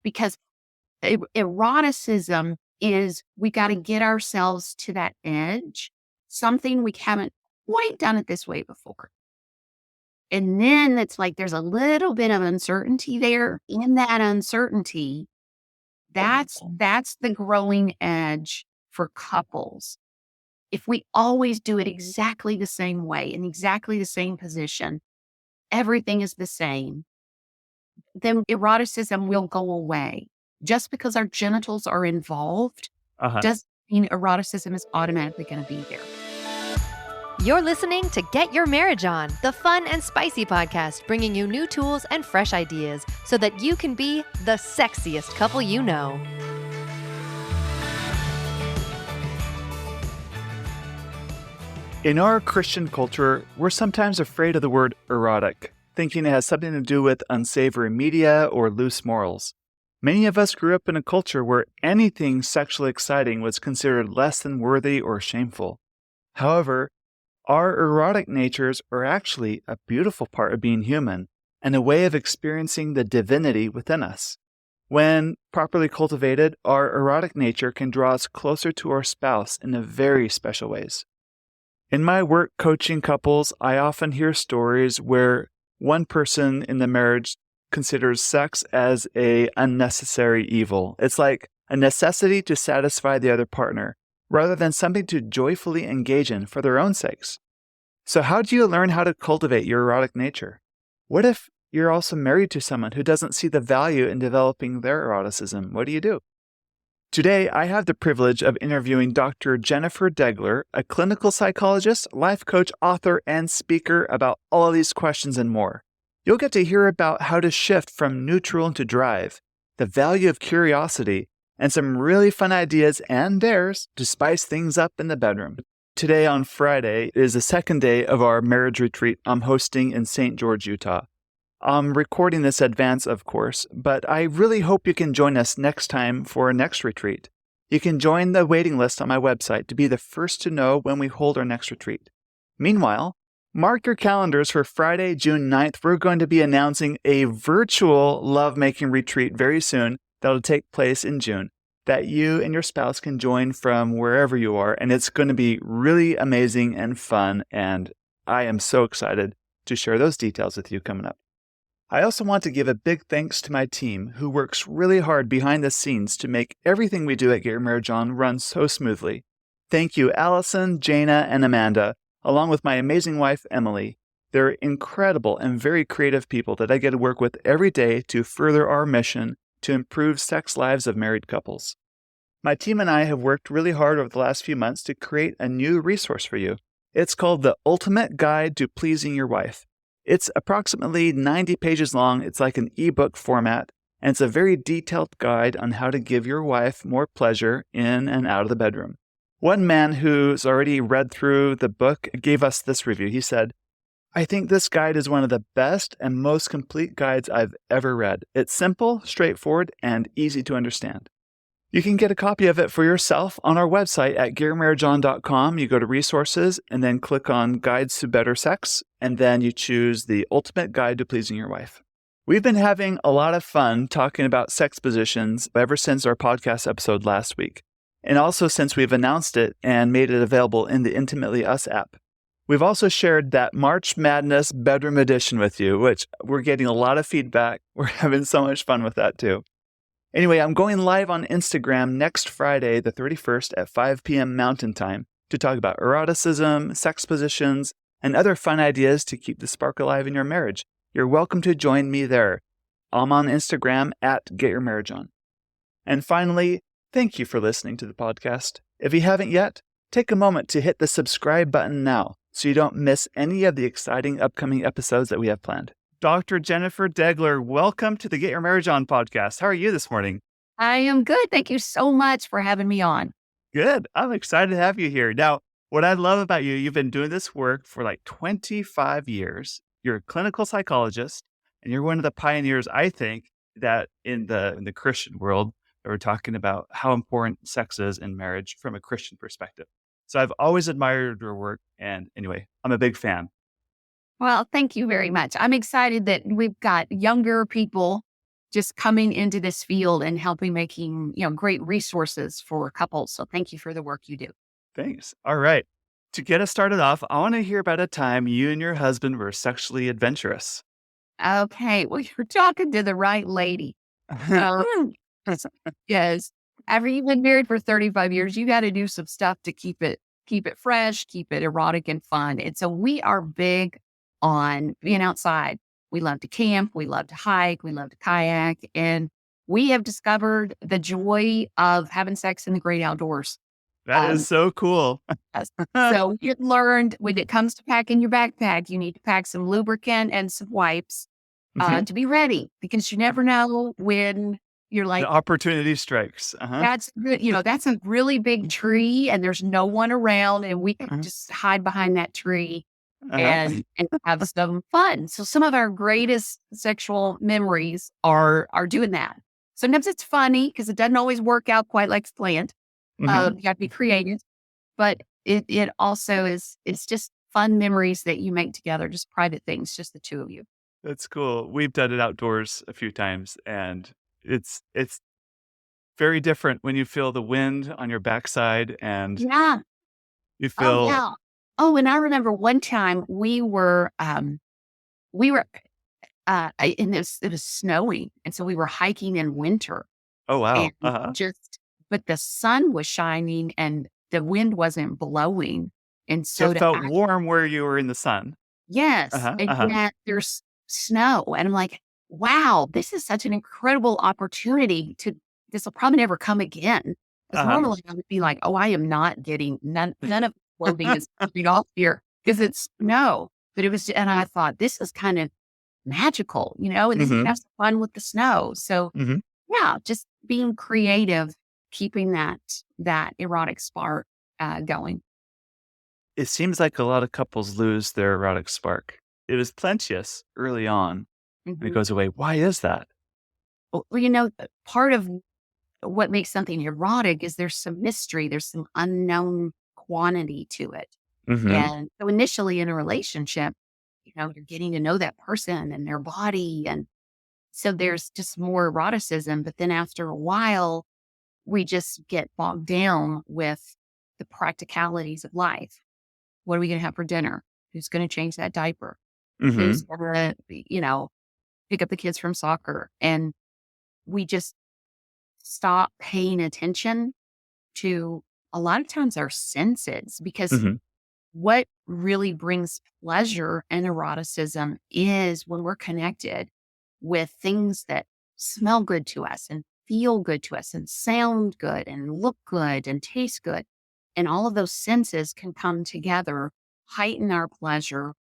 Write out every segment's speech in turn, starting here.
because eroticism is we got to get ourselves to that edge, something we haven't quite done it this way before. And then it's like there's a little bit of uncertainty there. In that uncertainty, that's the growing edge for couples. If we always do it exactly the same way, in exactly the same position, everything is the same, then eroticism will go away. Just because our genitals are involved Uh-huh. doesn't mean eroticism is automatically going to be there. You're listening to Get Your Marriage On, the fun and spicy podcast bringing you new tools and fresh ideas so that you can be the sexiest couple you know. In our Christian culture, we're sometimes afraid of the word erotic, thinking it has something to do with unsavory media or loose morals. Many of us grew up in a culture where anything sexually exciting was considered less than worthy or shameful. However, our erotic natures are actually a beautiful part of being human and a way of experiencing the divinity within us. When properly cultivated, our erotic nature can draw us closer to our spouse in very special ways. In my work coaching couples, I often hear stories where one person in the marriage considers sex as an unnecessary evil. It's like a necessity to satisfy the other partner, rather than something to joyfully engage in for their own sakes. So how do you learn how to cultivate your erotic nature? What if you're also married to someone who doesn't see the value in developing their eroticism? What do you do? Today, I have the privilege of interviewing Dr. Jennifer Degler, a clinical psychologist, life coach, author, and speaker about all of these questions and more. You'll get to hear about how to shift from neutral into drive, the value of curiosity, and some really fun ideas and dares to spice things up in the bedroom. Today on Friday is the second day of our marriage retreat I'm hosting in St. George, Utah. I'm recording this advance, of course, but I really hope you can join us next time for our next retreat. You can join the waiting list on my website to be the first to know when we hold our next retreat. Meanwhile, mark your calendars for Friday, June 9th. We're going to be announcing a virtual lovemaking retreat very soon that'll take place in June that you and your spouse can join from wherever you are. And it's going to be really amazing and fun. And I am so excited to share those details with you coming up. I also want to give a big thanks to my team who works really hard behind the scenes to make everything we do at Get Your Marriage On run so smoothly. Thank you, Allison, Jana, and Amanda, along with my amazing wife, Emily. They're incredible and very creative people that I get to work with every day to further our mission to improve sex lives of married couples. My team and I have worked really hard over the last few months to create a new resource for you. It's called The Ultimate Guide to Pleasing Your Wife. It's approximately 90 pages long. It's like an ebook format, and it's a very detailed guide on how to give your wife more pleasure in and out of the bedroom. One man who's already read through the book gave us this review. He said, "I think this guide is one of the best and most complete guides I've ever read. It's simple, straightforward, and easy to understand." You can get a copy of it for yourself on our website at getyourmarriageon.com. You go to resources and then click on Guides to Better Sex, and then you choose the Ultimate Guide to Pleasing Your Wife. We've been having a lot of fun talking about sex positions ever since our podcast episode last week, and also since we've announced it and made it available in the Intimately Us app. We've also shared that March Madness Bedroom Edition with you, which we're getting a lot of feedback. We're having so much fun with that too. Anyway, I'm going live on Instagram next Friday, the 31st at 5 p.m. Mountain Time to talk about eroticism, sex positions, and other fun ideas to keep the spark alive in your marriage. You're welcome to join me there. I'm on Instagram at Get Your Marriage On. And finally, thank you for listening to the podcast. If you haven't yet, take a moment to hit the subscribe button now so you don't miss any of the exciting upcoming episodes that we have planned. Dr. Jennifer Degler, welcome to the Get Your Marriage On podcast. How are you this morning? I am good. Thank you so much for having me on. Good. I'm excited to have you here. Now, what I love about you, you've been doing this work for like 25 years. You're a clinical psychologist, and you're one of the pioneers, I think, that in the Christian world, that we're talking about how important sex is in marriage from a Christian perspective. So I've always admired your work. And anyway, I'm a big fan. Well, thank you very much. I'm excited that we've got younger people just coming into this field and helping making, great resources for couples. So thank you for the work you do. Thanks. All right. To get us started off, I want to hear about a time you and your husband were sexually adventurous. Okay. Well, you're talking to the right lady. Um, yes. After you've been married for 35 years, you got to do some stuff to keep it fresh, keep it erotic and fun. And so we are big on being outside. We love to camp, we love to hike, we love to kayak, and we have discovered the joy of having sex in the great outdoors. That is Um, so cool. yes. So you learned when it comes to packing your backpack, you need to pack some lubricant and some wipes Mhm. to be ready because you never know when you're The like, opportunity strikes. that's good. That's a really big tree and there's no one around and we can Uh-huh. just hide behind that tree Uh-huh. and have some fun. So some of our greatest sexual memories are doing that. Sometimes it's funny because it doesn't always work out quite like planned. Mhm. You got to be creative, but it also is it's just fun memories that you make together, just private things, just the two of you. That's cool. We've done it outdoors a few times, and it's very different when you feel the wind on your backside and Yeah. you Oh feel. yeah. Oh, and I remember one time we were and it was snowing, and so we were hiking in winter, Oh, and wow. Uh-huh. but the sun was shining and the wind wasn't blowing, and So so it felt warm where you were in the sun. yes, Uh-huh. and Uh-huh. yet there's snow, and I'm like, wow, this is such an incredible opportunity to. This will probably never come again. Because Uh-huh. normally I would be like, oh, I am not getting none of clothing is coming off here because it's snow. But it was, and I thought this is kind of magical, and this Mhm. have some fun with the snow. So Mhm. yeah, just being creative, keeping that erotic spark going. It seems like a lot of couples lose their erotic spark. It was plenteous early on, and it Mhm. goes away. Why is that? Well, part of what makes something erotic is there's some mystery, there's some unknown quantity to it. Mhm. And so initially in a relationship, you're getting to know that person and their body. And so there's just more eroticism. But then after a while, we just get bogged down with the practicalities of life. What are we going to have for dinner? Who's going to change that diaper? Who's Mhm. going to, pick up the kids from soccer? And we just stop paying attention to a lot of times our senses because Mhm. what really brings pleasure and eroticism is when we're connected with things that smell good to us and feel good to us and sound good and look good and taste good. And all of those senses can come together, heighten our pleasure,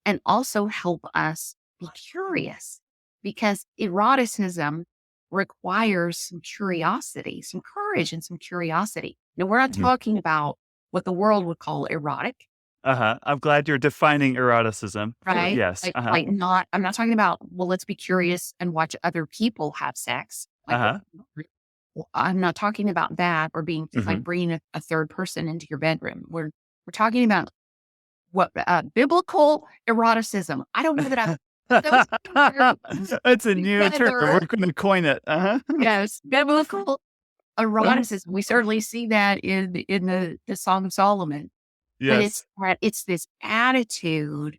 and also help us be curious because eroticism requires some curiosity, some courage, and some curiosity. Now, we're not Mhm. talking about what the world would call erotic, Uh-huh. I'm glad you're defining eroticism for right? yes. Uh-huh. I'm not talking about, well, let's be curious and watch other people have sex. Uh-huh. I'm not talking about that or being like Mhm. bringing a third person into your bedroom. We're talking about what biblical eroticism. I don't know that I've those two terms It's a new term. We're together. gonna coin it. Uh-huh. Yes, biblical eroticism. We certainly see that in the Song of Solomon. But Yes. it's this attitude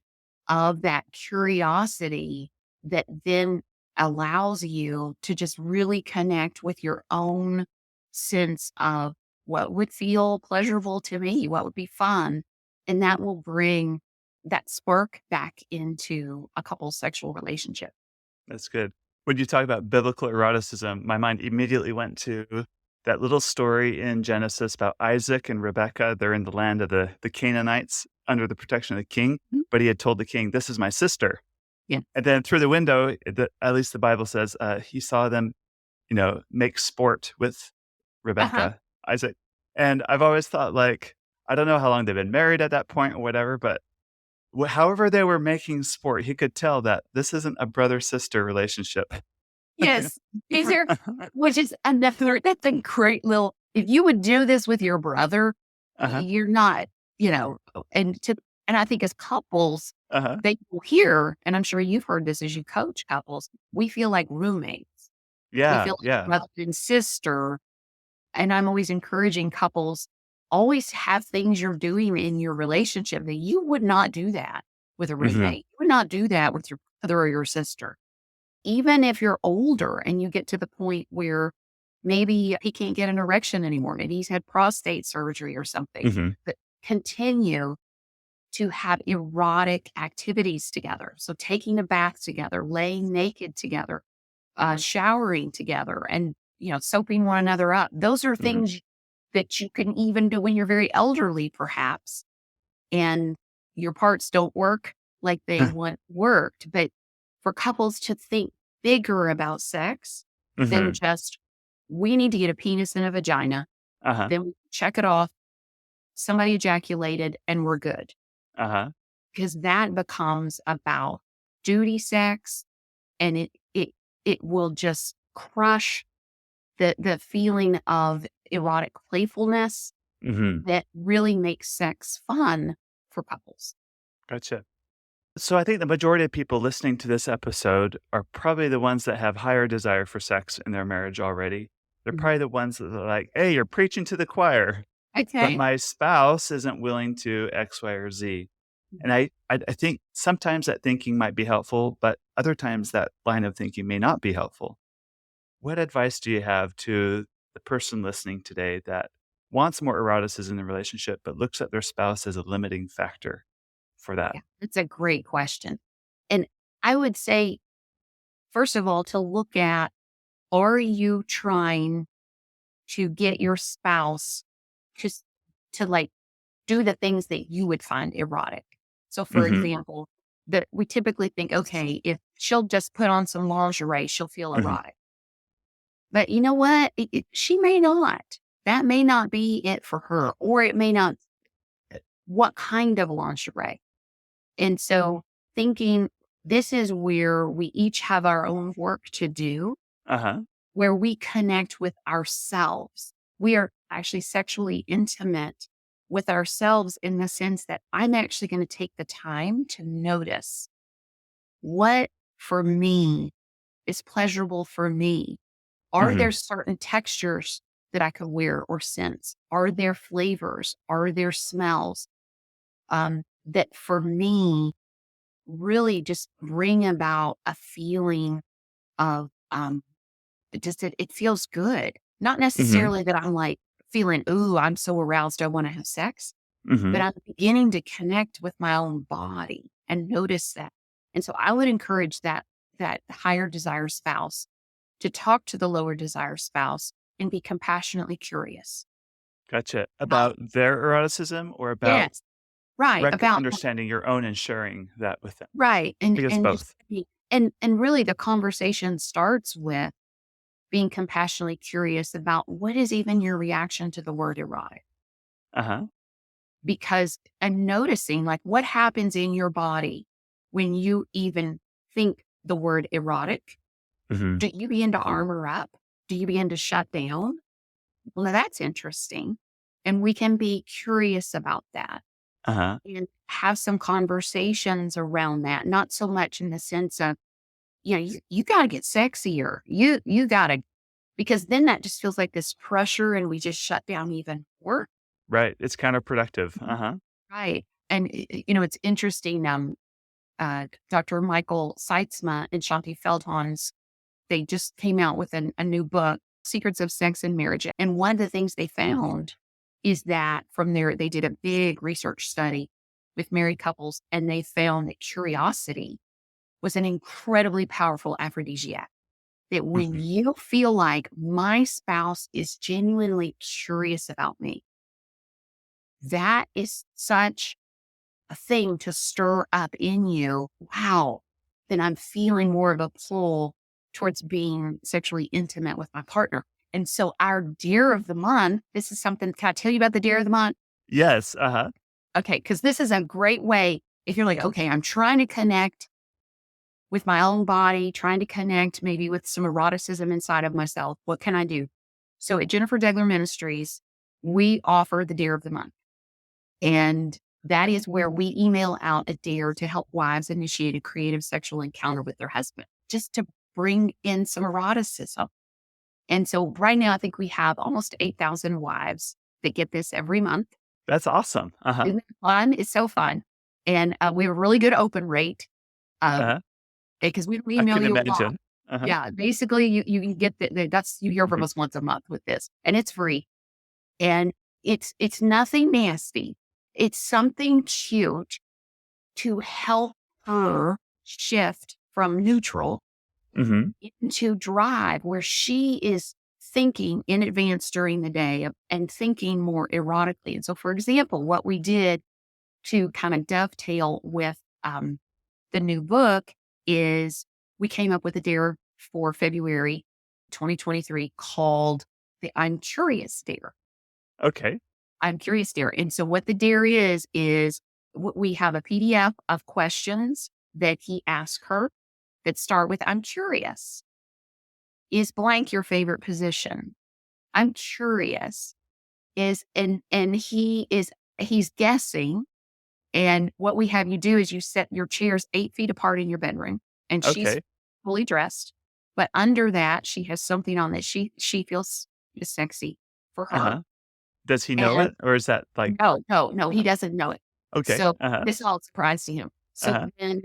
of that curiosity that then allows you to just really connect with your own sense of what would feel pleasurable to me, what would be fun. And that will bring that spark back into a couple's sexual relationship. That's good. When you talk about biblical eroticism, my mind immediately went to that little story in Genesis about Isaac and Rebekah. They're in the land of the Canaanites under the protection of the king, Mhm. but he had told the king, "This is my sister." Yeah. And then through the window, at least the Bible says, he saw them, make sport with Uh-huh. Rebekah, Isaac. And I've always thought, like, I don't know how long they've been married at that point or whatever, but however they were making sport, he could tell that this isn't a brother-sister relationship. Yes. Is there, which is another, that's a great little, if you would do this with your brother, Uh-huh. you're not, and I think as couples, Uh-huh. they will hear, and I'm sure you've heard this as you coach couples, we feel like roommates. We Yeah. feel like Yeah. brother and sister. And I'm always encouraging couples, always have things you're doing in your relationship that you would not do that with a Hmm. roommate. You would not do that with your brother or your sister. Even if you're older and you get to the point where maybe he can't get an erection anymore, maybe he's had prostate surgery or something, Hmm. but continue to have erotic activities together. So taking a bath together, laying naked together, showering together, and soaping one another up. Those are Hmm. things that you can even do when you're very elderly, perhaps, and your parts don't work like they once worked. But for couples to think bigger about sex than Hmm. just, we need to get a penis and a vagina, Uh-huh. then we check it off, somebody ejaculated, and we're good. Uh-huh. Because that becomes about duty sex, and it will just crush the feeling of erotic playfulness Hmm. that really makes sex fun for couples. Gotcha. So I think the majority of people listening to this episode are probably the ones that have higher desire for sex in their marriage already. They're Mhm. probably the ones that are like, hey, you're preaching to the choir, but Okay. my spouse isn't willing to X, Y, or Z. And I think sometimes that thinking might be helpful, but other times that line of thinking may not be helpful. What advice do you have to the person listening today that wants more eroticism in the relationship, but looks at their spouse as a limiting factor for that? Yeah, that's a great question. And I would say, first of all, to look at, are you trying to get your spouse just to like do the things that you would find erotic? So, for Hmm. example, that we typically think, okay, if she'll just put on some lingerie, she'll feel Hmm. erotic. But you know what? She may not. That may not be it for her, or it may not. What kind of lingerie? And so thinking, this is where we each have our own work to do, Uh-huh. where we connect with ourselves. We are actually sexually intimate with ourselves in the sense that I'm actually going to take the time to notice what for me is pleasurable for me. Are Hmm. there certain textures that I could wear or sense? Are there flavors? Are there smells that for me really just bring about a feeling of it feels good. Not Hmm. necessarily that I'm like feeling, ooh, I'm so aroused, I want to have sex, but Hmm. I'm beginning to connect with my own body and notice that. And so I would encourage that higher desire spouse to talk to the lower desire spouse and be compassionately curious. Gotcha. About About their eroticism or about yes, right, about understanding your own and sharing that with them? right, I guess and just both. and really the conversation starts with being compassionately curious about what is even your reaction to the word erotic. Uh-huh. Because and noticing like what happens in your body when you even think the word erotic. Hmm. Do you begin to armor up? Do you begin to shut down? Well, now that's interesting. And we can be curious about that Uh-huh. and have some conversations around that. Not so much in the sense of, you got to get sexier. You got to, because then that just feels like this pressure and we just shut down even more. Right. It's counterproductive. Uh-huh. Right. And, it's interesting. Dr. Michael Seitzma and Shanti Feldhans, they just came out with a new book, Secrets of Sex and Marriage. And one of the things they found is that from there, they did a big research study with married couples, and they found that curiosity was an incredibly powerful aphrodisiac. That when Mhm. you feel like my spouse is genuinely curious about me, that is such a thing to stir up in you. Wow, then I'm feeling more of a pull towards being sexually intimate with my partner. And so our deer of the month, this is something, can I tell you about the deer of the month? Yes, uh-huh. Okay, because this is a great way. If you're like, okay, I'm trying to connect with my own body, trying to connect maybe with some eroticism inside of myself, what can I do? So at Jennifer Degler Ministries, we offer the deer of the month. And that is where we email out a dare to help wives initiate a creative sexual encounter with their husband, just to bring in some eroticism. And so right now, I think we have almost 8,000 wives that get this every month. That's awesome. Uh-huh. Isn't it fun? It's so fun. And we have a really good open rate Uh-huh. because we I email can you a lot. imagine. Uh-huh. Yeah, basically, you get that's you hear from Mhm. us once a month with this, and it's free, and it's nothing nasty. It's something cute to help her shift from neutral Mhm. into drive, where she is thinking in advance during the day and thinking more erotically. And so, for example, what we did to kind of dovetail with the new book is we came up with a dare for February 2023 called the I'm Curious Dare. Okay. I'm Curious Dare. And so what the dare is we have a PDF of questions that he asked her that start with I'm curious. Is blank your favorite position? I'm curious. He's guessing. And what we have you do is you set your chairs 8 feet apart in your bedroom, and she's Okay. fully dressed. But under that, she has something on that she feels is sexy for her. Uh-huh. Does he know And it, or is that like no, he doesn't know it. okay. So Uh-huh. this all surprised to him. So Uh-huh. then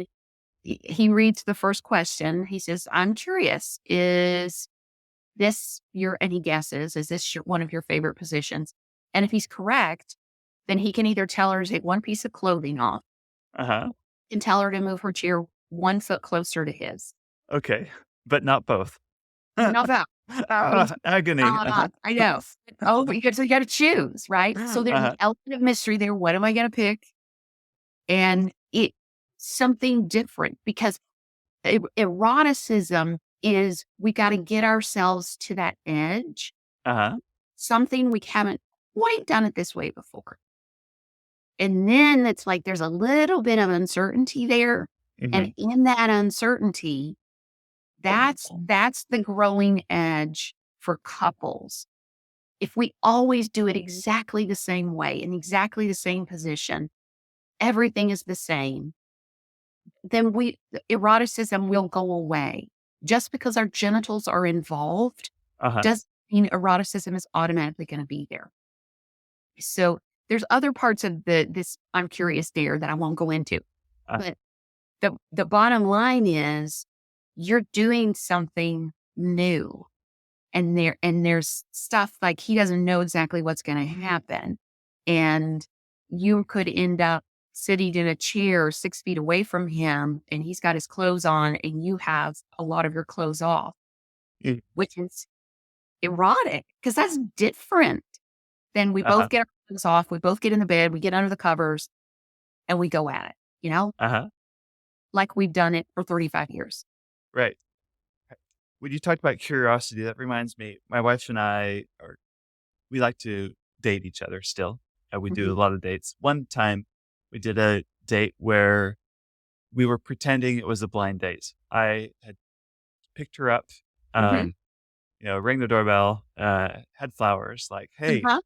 he reads the first question. He says, "I'm curious. Is this your?" And he guesses, "Is this one of your favorite positions?" And if he's correct, then he can either tell her to take one piece of clothing off Uh-huh. and tell her to move her chair 1 foot closer to his. Okay. But not both. Not that. Agony. Uh-huh. I know. Oh, but so you got to choose, right? So there's an Uh-huh. element of mystery there. What am I going to pick? And it something different because eroticism is we got to get ourselves to that edge, Uh-huh. something we haven't quite done it this way before. And then it's like there's a little bit of uncertainty there. And Mhm. in that uncertainty, that's the growing edge for couples. If we always do it exactly the same way in exactly the same position, everything is the same, then eroticism will go away. Just because our genitals are involved Uh-huh. doesn't mean eroticism is automatically going to be there. So there's other parts of this I'm curious dare that I won't go into. Uh, But the bottom line is you're doing something new. And there's stuff like he doesn't know exactly what's going to happen. And you could end up sitting in a chair 6 feet away from him and he's got his clothes on and you have a lot of your clothes off, mm, which is erotic because that's different. Then we uh-huh. both get our clothes off, we both get in the bed, we get under the covers and we go at it, Uh-huh. like we've done it for 35 years. Right. When you talked about curiosity, that reminds me, my wife and we like to date each other still. We do a Mhm. lot of dates. One time we did a date where we were pretending it was a blind date. I had picked her up, Mhm. um, rang the doorbell, had flowers, like, hey, Uh-huh.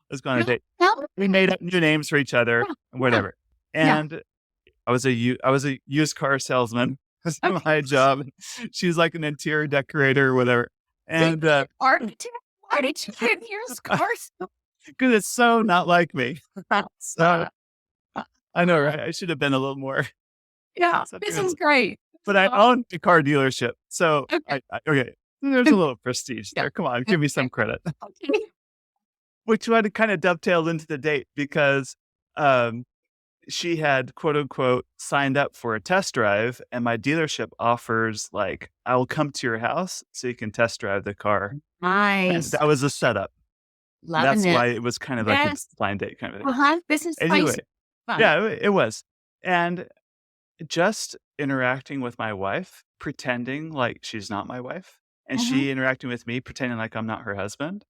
let's go on a Yeah. date. Yeah. We made up new names for each other Yeah. and Yeah. whatever. Yeah. And I was a used car salesman. That's Okay. my job. She was like an interior decorator or whatever. Wait, And architect? Why did you get yours cars? because it's so not like me. So I know, right? I should have been a little more Yeah, something this else. is great. But I own a car dealership. So Okay. okay. There's a little prestige Yeah. there. Come on, give me some credit. Okay. Which would have kind of dovetailed into the date because um, she had quote unquote signed up for a test drive, and my dealership offers like I will come to your house so you can test drive the car. And Nice. that was a setup. And Loving that's it. why it was kind of like a Yes. blind date kind of thing. Uh-huh. This is Anyway, spicy fun. yeah, it was. And just interacting with my wife, pretending like she's not my wife, and Mhm. she interacting with me, pretending like I'm not her husband,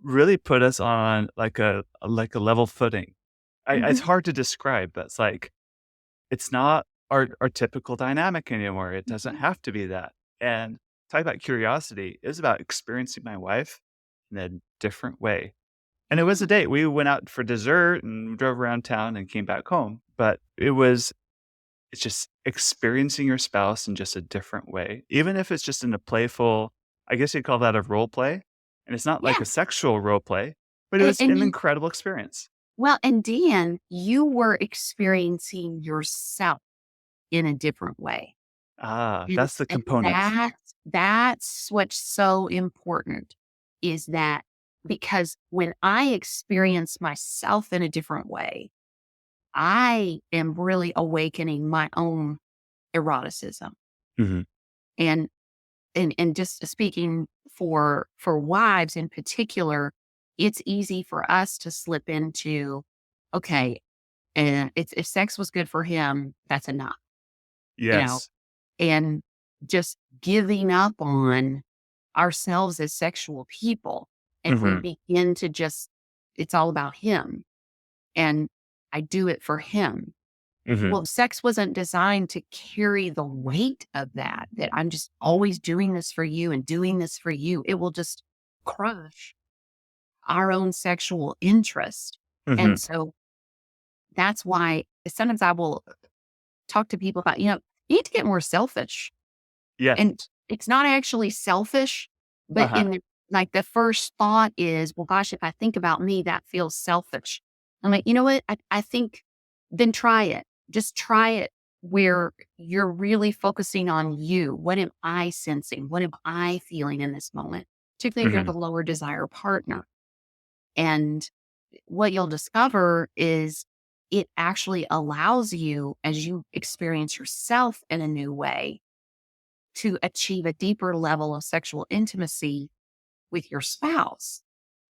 really put us on like a level footing. It's Mhm. hard to describe, but it's like it's not our typical dynamic anymore. It doesn't Mhm. have to be that. And talk about curiosity is about experiencing my wife in a different way. And it was a date. We went out for dessert and drove around town and came back home. But it's just experiencing your spouse in just a different way. Even if it's just in a playful, I guess you'd call that a role play. And it's not like Yeah. a sexual role play, but it was And an you, incredible experience. well, and Dan, you were experiencing yourself in a different way. Ah, And, that's the and component. that's what's so important is that because when I experience myself in a different way, I am really awakening my own eroticism. Hmm. And and just speaking for wives in particular, it's easy for us to slip into, okay, and it's if sex was good for him, that's enough, you know, Yes. and just giving up on ourselves as sexual people. And we Hmm. begin to just, it's all about him. And I do it for him. Hmm. Well, sex wasn't designed to carry the weight of that I'm just always doing this for you and doing this for you. It will just crush our own sexual interest. Hmm. And so that's why sometimes I will talk to people about, you need to get more selfish. Yes. And it's not actually selfish, but Uh-huh. like the first thought is, well, gosh, if I think about me, that feels selfish. I'm like, you know what? I think then try it. Just try it where you're really focusing on you. What am I sensing? What am I feeling in this moment? Particularly if you're Hmm. the lower desire partner. And what you'll discover is it actually allows you, as you experience yourself in a new way, to achieve a deeper level of sexual intimacy with your spouse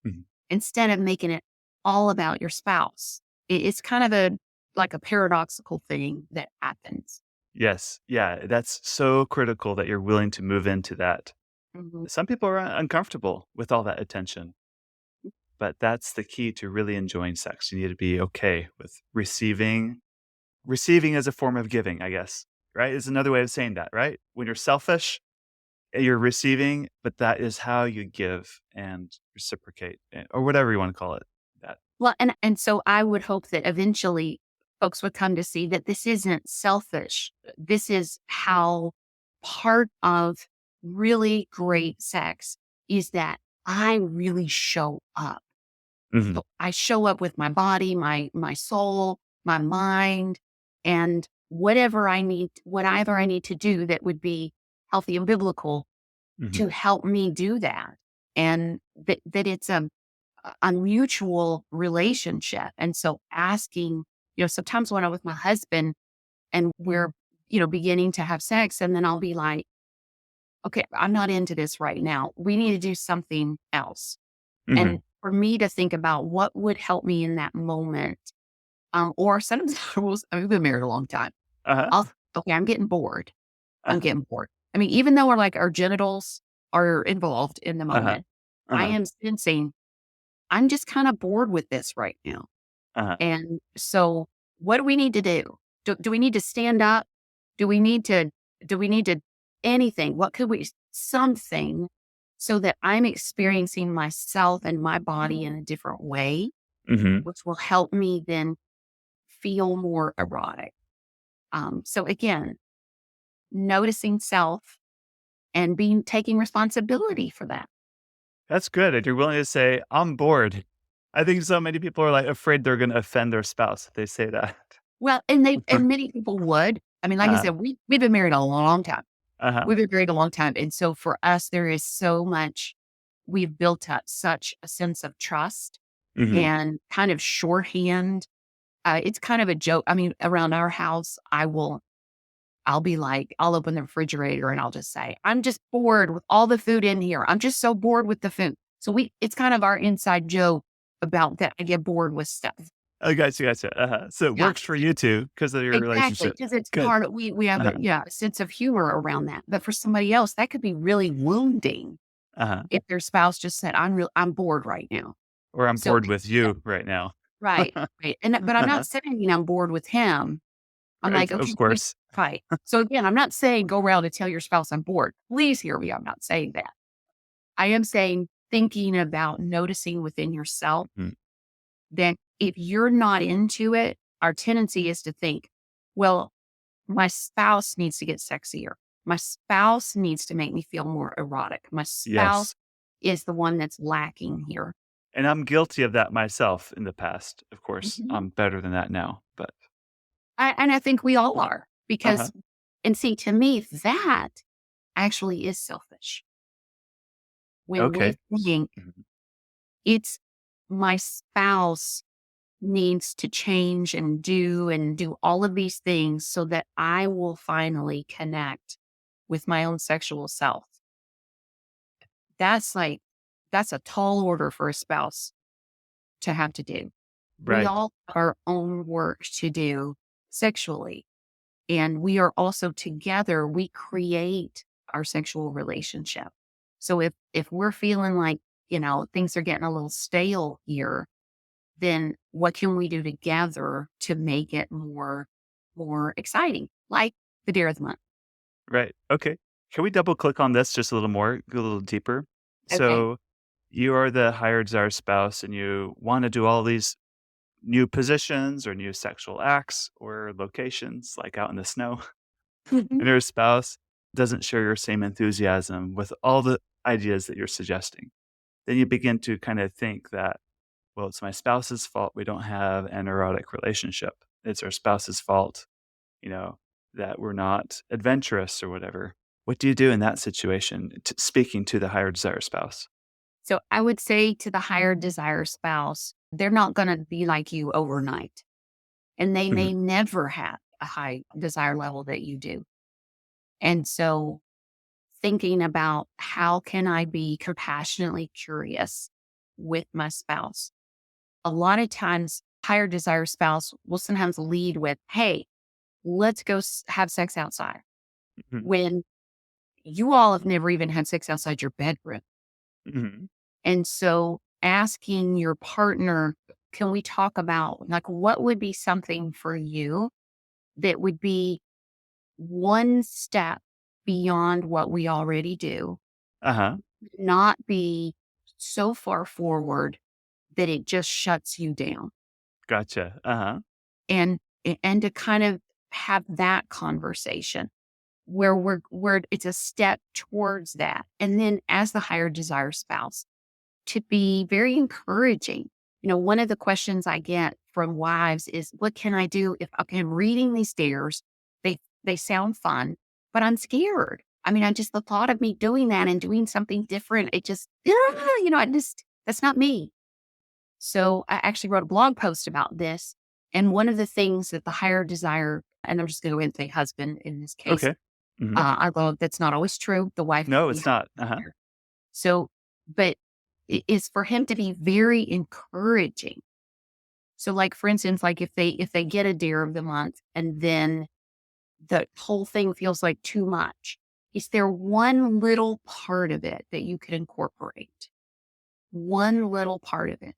Hmm. instead of making it all about your spouse. It's kind of like a paradoxical thing that happens. Yes. Yeah. That's so critical that you're willing to move into that. Mhm. Some people are uncomfortable with all that attention, but that's the key to really enjoying sex. You need to be okay with receiving as a form of giving, I guess, right? Is another way of saying that, right? When you're selfish, you're receiving, but that is how you give and reciprocate or whatever you want to call it. That. Well, and so I would hope that eventually folks would come to see that this isn't selfish. This is how part of really great sex is that I really show up. Hmm. So I show up with my body, my soul, my mind, and whatever I need to do that would be healthy and biblical Hmm. to help me do that. And that it's a mutual relationship. And so asking, sometimes when I'm with my husband and we're, beginning to have sex, and then I'll be like, okay, I'm not into this right now. We need to do something else. Hmm. And for me to think about what would help me in that moment, or sometimes we've been married a long time. Uh-huh. Okay, I'm getting bored. I'm Uh-huh. getting bored. I mean, even though our genitals are involved in the Uh-huh. moment, I Uh-huh. am sensing I'm just kind of bored with this right now. Uh-huh. And so what do we need to do? Do we need to stand up? Do we need to, do we need to anything? What could we, something so that I'm experiencing myself and my body in a different way, Hmm. which will help me then feel more erotic. So again, noticing self and taking responsibility for that. That's good. And you're willing to say, I'm bored. I think so many people are like afraid they're going to offend their spouse if they say that. Well, and many people would. I mean, like I Uh, said, we've been married a long time. uh-huh. We've been married a long time. And so for us, there is so much, we've built up such a sense of trust Hmm. and kind of shorthand. It's kind of a joke. I mean, around our house, I'll be like, I'll open the refrigerator and I'll just say, I'm just bored with all the food in here. I'm just so bored with the food. So it's kind of our inside joke about that. I get bored with stuff. Oh, gotcha. Uh-huh. So it Yeah. works for you two because of your Exactly, relationship. because it's Good. part of we have Uh-huh. a sense of humor around that, but for somebody else, that could be really wounding Uh-huh. if their spouse just said, I'm bored right now." Or I'm So bored with you right now. right, right, but I'm Uh-huh. not saying I'm bored with him. I'm Right, like, of "Okay, we course. fight." So again, I'm not saying go around and tell your spouse I'm bored. Please hear me, I'm not saying that. I am saying thinking about noticing within yourself Mm. that if you're not into it, our tendency is to think, "Well, my spouse needs to get sexier." My spouse needs to make me feel more erotic. My spouse Yes. is the one that's lacking here. And I'm guilty of that myself in the past. Of course, Mhm. I'm better than that now, but And I think we all are uh-huh. because, and see, to me, that actually is selfish when we Okay. think Mhm. it's my spouse needs to change and do all of these things so that I will finally connect with my own sexual self. That's like, that's a tall order for a spouse to have to do. We Right. all have our own work to do sexually. And we are also together, we create our sexual relationship. So if we're feeling like, things are getting a little stale here, then what can we do together to make it more exciting? Like the dare of the month. Right. Okay. Can we double click on this just a little more, go a little deeper? Okay. So you are the higher desire spouse and you want to do all these new positions or new sexual acts or locations like out in the snow. Mhm. And your spouse doesn't share your same enthusiasm with all the ideas that you're suggesting. Then you begin to kind of think that, well, it's my spouse's fault we don't have an erotic relationship. It's our spouse's fault, you know, that we're not adventurous or whatever. What do you do in that situation, speaking to the higher desire spouse? So I would say to the higher desire spouse, they're not going to be like you overnight. And they Mhm. may never have a high desire level that you do. And so thinking about how can I be compassionately curious with my spouse? A lot of times, higher desire spouse will sometimes lead with, "Hey, let's go have sex outside." Mhm. When you all have never even had sex outside your bedroom. Mhm. And so asking your partner, can we talk about like what would be something for you that would be one step beyond what we already do, Uh-huh. not be so far forward that it just shuts you down. Gotcha. Uh-huh. And to kind of have that conversation where where it's a step towards that. And then as the higher desire spouse, to be very encouraging. One of the questions I get from wives is, what can I do if okay, I'm reading these dares? They sound fun, but I'm scared. I mean, I just the thought of me doing that and doing something different, it just, I just that's not me. So I actually wrote a blog post about this. And one of the things that the higher desire, and I'm just going to go and say husband in this case, Okay. Mhm. although that's not always true. The wife No, we it's have not. Uh-huh. desire. So, but is for him to be very encouraging. So, like for instance, like if they get a dare of the month and then the whole thing feels like too much, is there one little part of it that you could incorporate? One little part of it.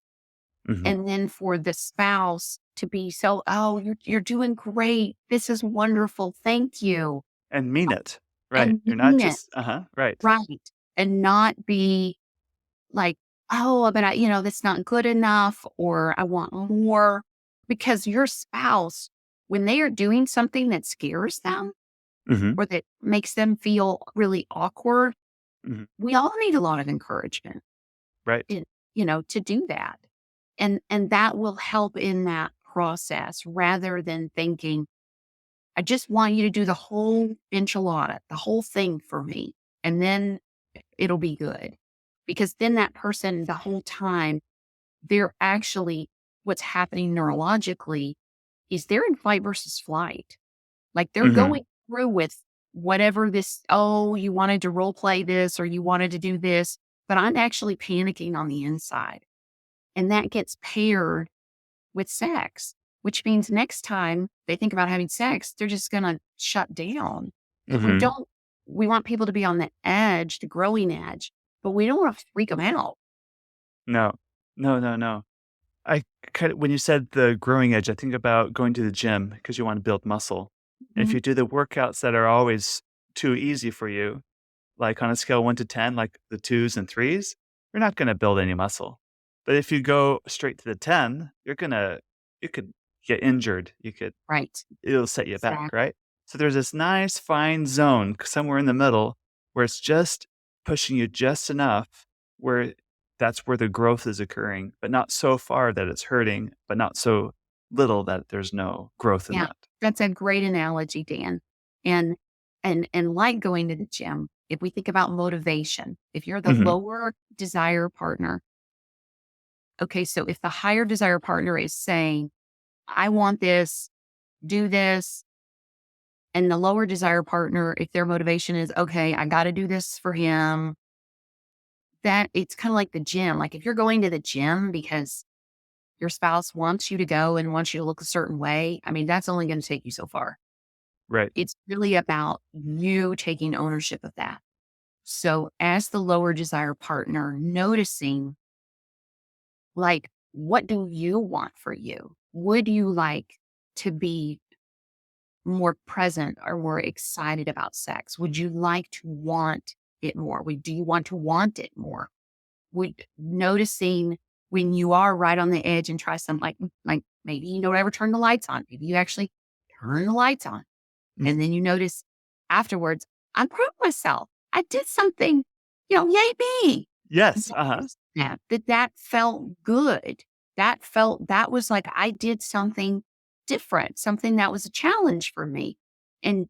Mhm. And then for the spouse to be so, oh, you're doing great. This is wonderful. Thank you. And mean it. Right. And You're not mean it. just uh-huh. Right. Right. And not be like, oh, but that's not good enough, or I want more. Because your spouse, when they are doing something that scares them Mhm. or that makes them feel really awkward, Mhm. we all need a lot of encouragement Right. in, to do that. And that will help in that process rather than thinking, I just want you to do the whole enchilada, the whole thing for me. And then it'll be good. Because then that person, the whole time, they're actually, what's happening neurologically is they're in fight versus flight. Like they're Mhm. going through with whatever this, oh, you wanted to role play this or you wanted to do this, but I'm actually panicking on the inside. And that gets paired with sex, which means next time they think about having sex, they're just going to shut down. And Mhm. we want people to be on the edge, the growing edge, but we don't want to freak them out. No. No, no, no. I kind of when you said the growing edge, I think about going to the gym because you want to build muscle. And if Mhm. you do the workouts that are always too easy for you, like on a scale 1 to 10, like the 2s and 3s, you're not gonna build any muscle. But if you go straight to the 10, you could get injured. Right. It'll set you back, Exactly. right? So there's this nice fine zone somewhere in the middle where it's just pushing you just enough where that's where the growth is occurring, but not so far that it's hurting, but not so little that there's no growth in Yeah, that. that's a great analogy, Dan. And and like going to the gym, if we think about motivation, if you're the Hmm. lower desire partner, okay, so if the higher desire partner is saying, I want this, do this, and the lower desire partner, if their motivation is, okay, I got to do this for him, that it's kind of like the gym. Like if you're going to the gym because your spouse wants you to go and wants you to look a certain way, I mean, that's only going to take you so far. Right. It's really about you taking ownership of that. So, as the lower desire partner, noticing like, what do you want for you? Would you like to be more present or more excited about sex? Would you like to want it more? Do you want to want it more? Would noticing when you are right on the edge and try something like maybe you don't ever turn the lights on. Maybe you actually turn the lights on. And then you notice afterwards, I'm proud of myself. I did something, yay me. Yes. Uh-huh. That felt good. That was like I did something different, something that was a challenge for me. And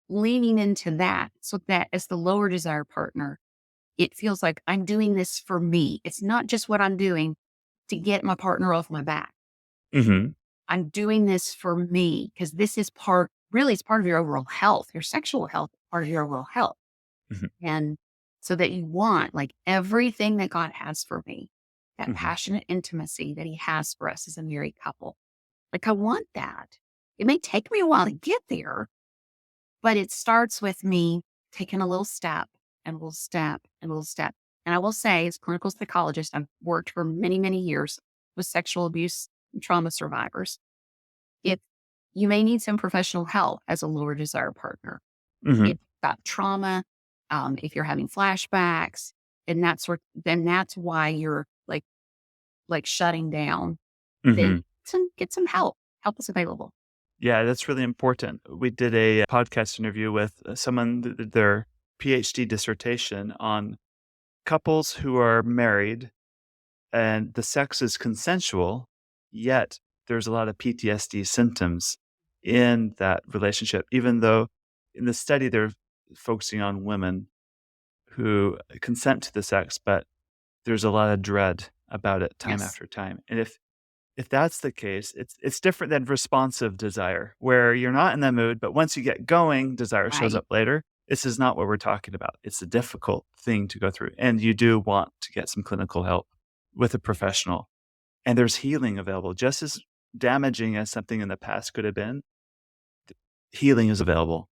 leaning into that so that as the lower desire partner, it feels like I'm doing this for me. It's not just what I'm doing to get my partner off my back. Hmm. I'm doing this for me because this is it's part of your overall health. Your sexual health is part of your overall health. Hmm. And so that you want like everything that God has for me, that Hmm. passionate intimacy that he has for us as a married couple. Like I want that. It may take me a while to get there, but it starts with me taking a little step and a little step and a little step. And I will say, as a clinical psychologist, I've worked for many, many years with sexual abuse and trauma survivors. If you may need some professional help as a lower desire partner, Hmm. if you've got trauma, if you're having flashbacks and then that's why you're like shutting down, then Hmm. get some help. Help is available. Yeah, that's really important. We did a podcast interview with someone that did their PhD dissertation on couples who are married and the sex is consensual, yet there's a lot of PTSD symptoms in that relationship, even though in the study they're focusing on women who consent to the sex, but there's a lot of dread about it time Yes. after time. And if that's the case, it's different than responsive desire, where you're not in that mood, but once you get going, desire shows Right. up later. This is not what we're talking about. It's a difficult thing to go through. And you do want to get some clinical help with a professional. And there's healing available. Just as damaging as something in the past could have been, healing is available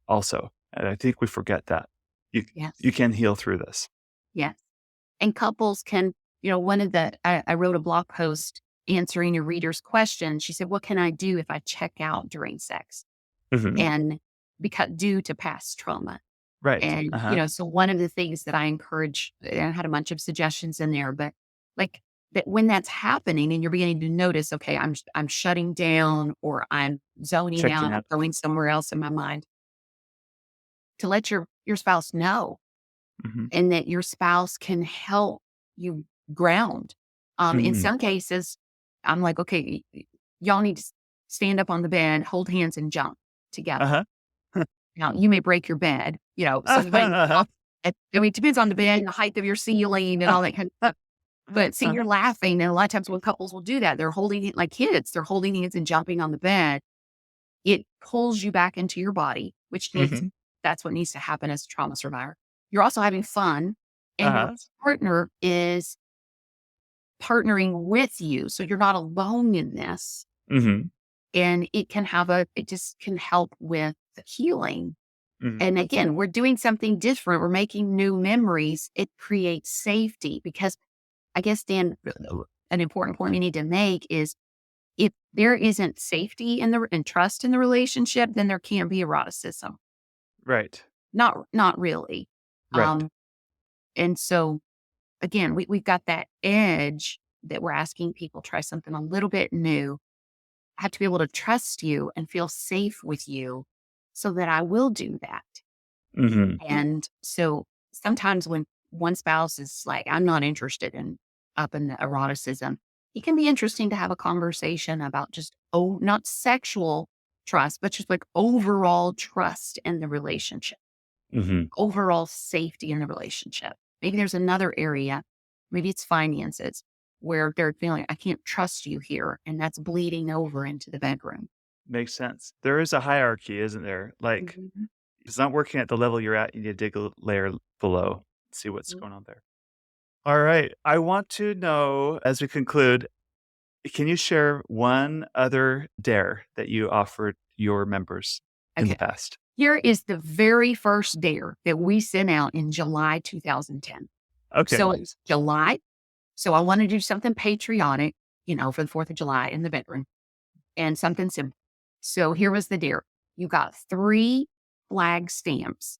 also. And I think we forget that. You Yes. you can heal through this. Yes. And couples can, I wrote a blog post answering a reader's question. She said, what can I do if I check out during sex? Mhm. And because due to past trauma. Right. And, Uh-huh. so one of the things that I encourage, and I had a bunch of suggestions in there, but like that when that's happening and you're beginning to notice, okay, I'm shutting down or I'm zoning Checking out, I'm out. going somewhere else in my mind, to let your spouse know Mhm. and that your spouse can help you ground. In Mhm. some cases, I'm like, okay, y'all need to stand up on the bed, hold hands and jump together. Uh-huh. Now, you may break your bed, so you might, Uh-huh. it depends on the bed and the height of your ceiling and all that kind of stuff. But see, you're Uh-huh. laughing. And a lot of times when couples will do that, they're holding it like kids, they're holding hands and jumping on the bed. It pulls you back into your body, Mhm. that's what needs to happen as a trauma survivor. You're also having fun and your Uh-huh. partner is partnering with you. So you're not alone in this. Mhm. And it just can help with the healing. Mhm. And again, we're doing something different. We're making new memories. It creates safety because I guess, Dan, an important point we need to make is if there isn't safety and trust in the relationship, then there can't be eroticism. Right. Not really. Right. Um, and so again, we've got that edge that we're asking people try something a little bit new. I have to be able to trust you and feel safe with you so that I will do that. Mm-hmm. And so sometimes when one spouse is like, I'm not interested in up in the eroticism, it can be interesting to have a conversation about just, not sexual trust, but just like overall trust in the relationship, Mm-hmm. overall safety in the relationship. Maybe there's another area, maybe it's finances, where they're feeling, I can't trust you here. And that's bleeding over into the bedroom. Makes sense. There is a hierarchy, isn't there? Like, Mhm. if it's not working at the level you're at, you need to dig a layer below, see what's going on there. All right. I want to know, as we conclude, can you share one other dare that you offered your members in the Okay. past? Here is the very first dare that we sent out in July 2010. Okay. So it's July. So I want to do something patriotic, for the 4th of July in the bedroom and something simple. So here was the dare. You got 3 flag stamps,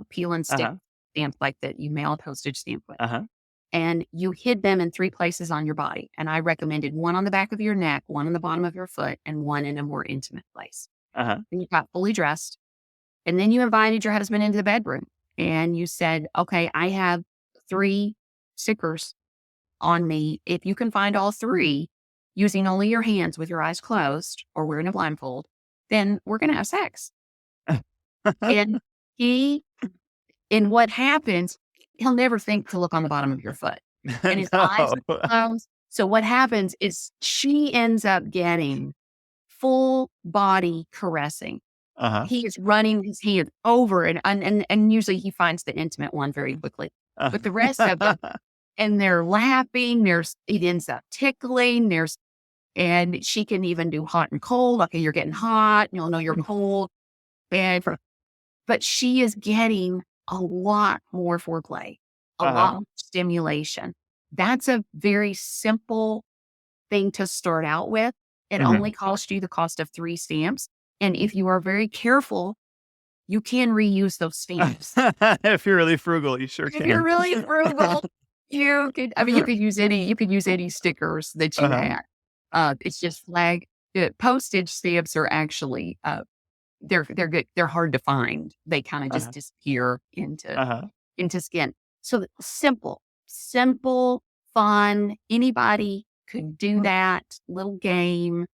peel and stick Uh-huh. stamps like that you mail a postage stamp with. Uh-huh. And you hid them in 3 places on your body. And I recommended one on the back of your neck, one on the bottom of your foot, and one in a more intimate place. Uh-huh. And you got fully dressed. And then you invited your husband into the bedroom and you said, okay, I have 3 stickers on me. If you can find all 3 using only your hands with your eyes closed or wearing a blindfold, then we're going to have sex. And what happens, he'll never think to look on the bottom of your foot and his eyes No. are closed. So what happens is she ends up getting full body caressing. Uh-huh. He is running his hand over and usually he finds the intimate one very quickly. But the rest of them, and they're laughing, it ends up tickling, and she can even do hot and cold. Okay, you're getting hot, you'll know you're cold. But she is getting a lot more foreplay, a Uh-huh. lot more stimulation. That's a very simple thing to start out with. It Mhm. only costs you the cost of 3 stamps. And if you are very careful, you can reuse those stamps. If you're really frugal, you sure If you're can. really frugal, you could use any stickers that you Uh-huh. have. It's just postage stamps are actually, they're good. They're hard to find. They kind of just Uh-huh. disappear into Uh-huh. skin. So simple, fun. Anybody could do that little game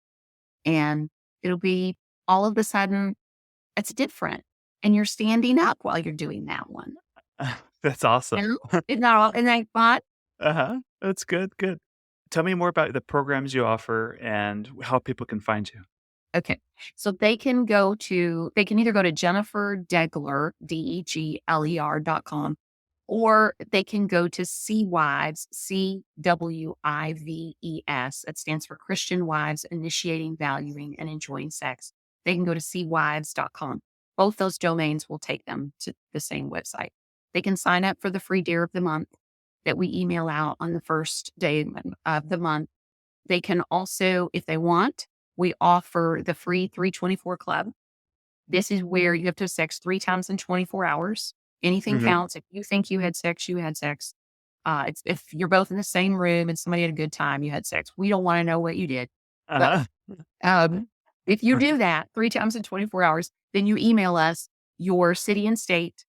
and it'll be all of a sudden it's different. And you're standing up while you're doing that one. That's awesome. Isn't that all? And I thought, Uh-huh. That's good, good. Tell me more about the programs you offer and how people can find you. okay. So they can either go to Jennifer Degler, DEGLER.com, or they can go to CWIVES, CWIVES. That stands for Christian Wives Initiating, Valuing, and Enjoying Sex. They can go to CWIVES.com. Both those domains will take them to the same website. They can sign up for the free Dare of the Month that we email out on the first day of the month. They can also, if they want, we offer the free 324 Club. This is where you have to have sex 3 times in 24 hours. Anything Mhm. counts. If you think you had sex, you had sex. If you're both in the same room and somebody had a good time, you had sex. We don't want to know what you did. But Uh-huh. if you do that 3 times in 24 hours, then you email us your city and state,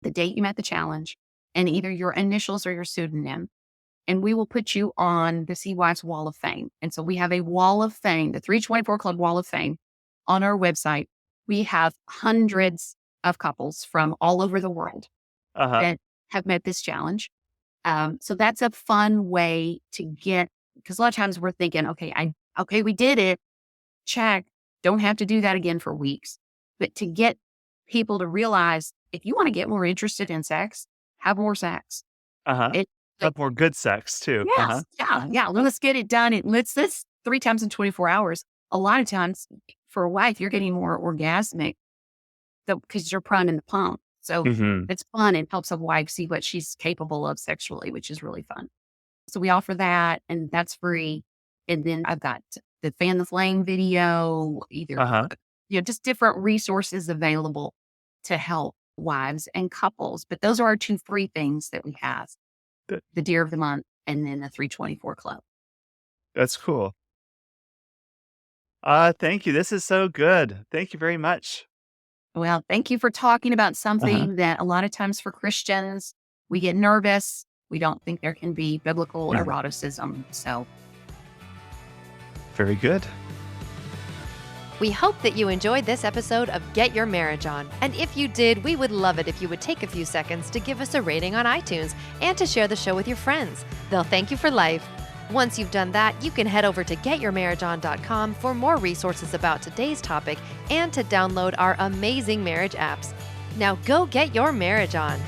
the date you met the challenge, and either your initials or your pseudonym. And we will put you on the Sea Wives Wall of Fame. And so we have a Wall of Fame, the 324 Club Wall of Fame on our website. We have hundreds of couples from all over the world Uh-huh. that have met this challenge. So that's a fun way to get, because a lot of times we're thinking, okay, we did it. Check. Don't have to do that again for weeks. But to get people to realize if you want to get more interested in sex, have more sex. Uh-huh. It like, Have more good sex too. Uh-huh. yes, yeah. Let's get it done. Let's 3 times in 24 hours. A lot of times for a wife, you're getting more orgasmic because you're priming the pump. So Mhm. it's fun. It helps a wife see what she's capable of sexually, which is really fun. So we offer that and that's free. And then I've got the Fan the Flame video, Uh-huh. just different resources available to help wives and couples. But those are our 2 free things that we have, Th- the Dear of the Month and then the 324 Club. That's cool. Thank you. This is so good. Thank you very much. Well, thank you for talking about Uh-huh. something that a lot of times for Christians, we get nervous. We don't think there can be biblical Yeah. eroticism. So, Very good. We hope that you enjoyed this episode of Get Your Marriage On. And if you did, we would love it if you would take a few seconds to give us a rating on iTunes and to share the show with your friends. They'll thank you for life. Once you've done that, you can head over to getyourmarriageon.com for more resources about today's topic and to download our amazing marriage apps. Now go get your marriage on.